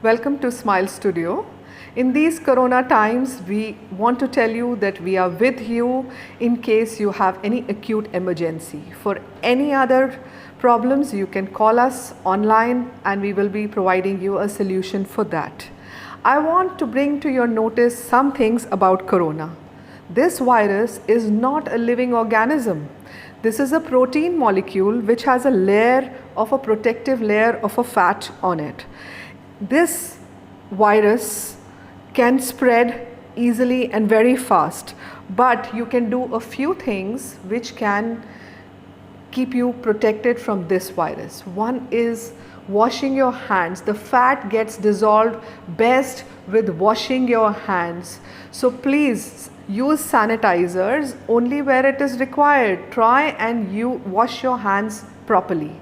Welcome to Smile Studio. In these corona times, we want to tell you that we are with you in case you have any acute emergency. For any other problems, you can call us online and we will be providing you a solution for that. I want to bring to your notice some things about corona. This virus is not a living organism. This is a protein molecule which has a layer of a protective layer of a fat on it. This virus can spread easily and very fast, but you can do a few things which can keep you protected from this virus. One is washing your hands. The fat gets dissolved best with washing your hands. So please use sanitizers only where it is required. Try and you wash your hands properly.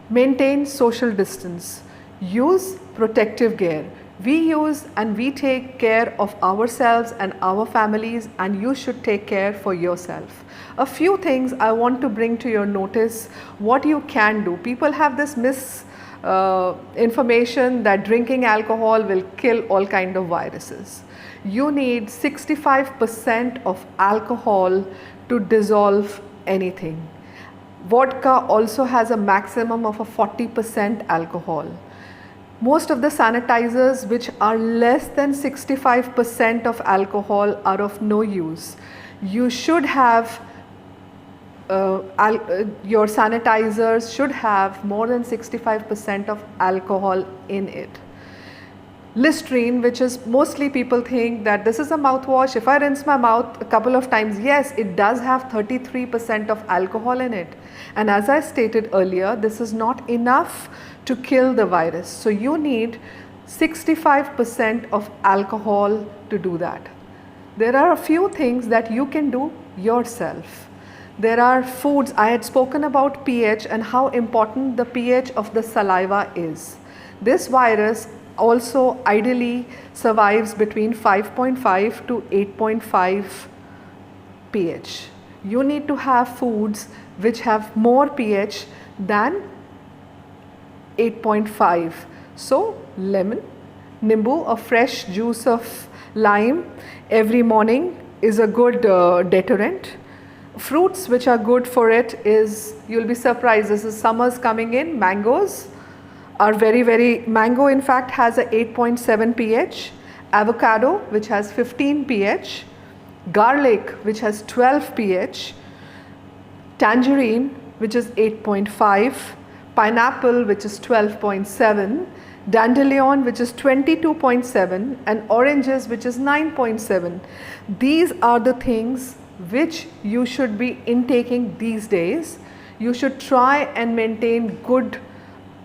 Maintain social distance. Use protective gear. We use and we take care of ourselves and our families, and you should take care for yourself. A few things I want to bring to your notice what you can do. People have this misinformation that drinking alcohol will kill all kind of viruses. You need 65% of alcohol to dissolve anything. Vodka also has a maximum of a 40% alcohol. Most of the sanitizers which are less than 65% of alcohol are of no use. You should have your sanitizers should have more than 65% of alcohol in it. Listerine, which is mostly people think that this is a mouthwash. If I rinse my mouth a couple of times, yes, it does have 33% of alcohol in it. And as I stated earlier, this is not enough to kill the virus. So you need 65% of alcohol to do that. There are a few things that you can do yourself. There are foods. I had spoken about pH and how important the pH of the saliva is. This virus also ideally survives between 5.5 to 8.5 pH. You need to have foods which have more pH than 8.5. So lemon, nimbu, a fresh juice of lime every morning is a good deterrent. Fruits which are good for it is, you'll be surprised, this is summer's coming in, mangoes are mango in fact has a 8.7 pH, avocado which has 15 pH, garlic which has 12 pH, tangerine which is 8.5, pineapple which is 12.7, dandelion which is 22.7, and oranges which is 9.7. These are the things which you should be intaking these days. You should try and maintain good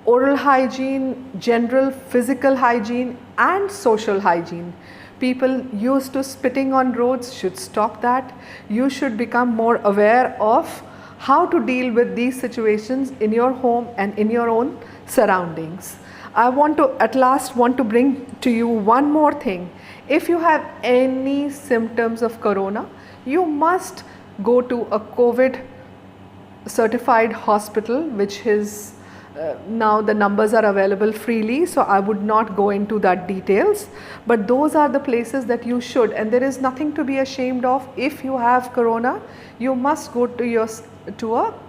oral hygiene, general physical hygiene and social hygiene. People used to spitting on roads should stop that. You should become more aware of how to deal with these situations in your home and in your own surroundings. I want to bring to you one more thing. If you have any symptoms of corona, you must go to a COVID certified hospital, which is now the numbers are available freely, so I would not go into that details, but those are the places that you should, and there is nothing to be ashamed of. If you have corona, you must go to a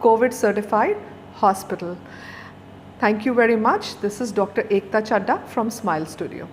COVID certified hospital. Thank you very much. This is Dr. Ekta Chadda from Smile Studio.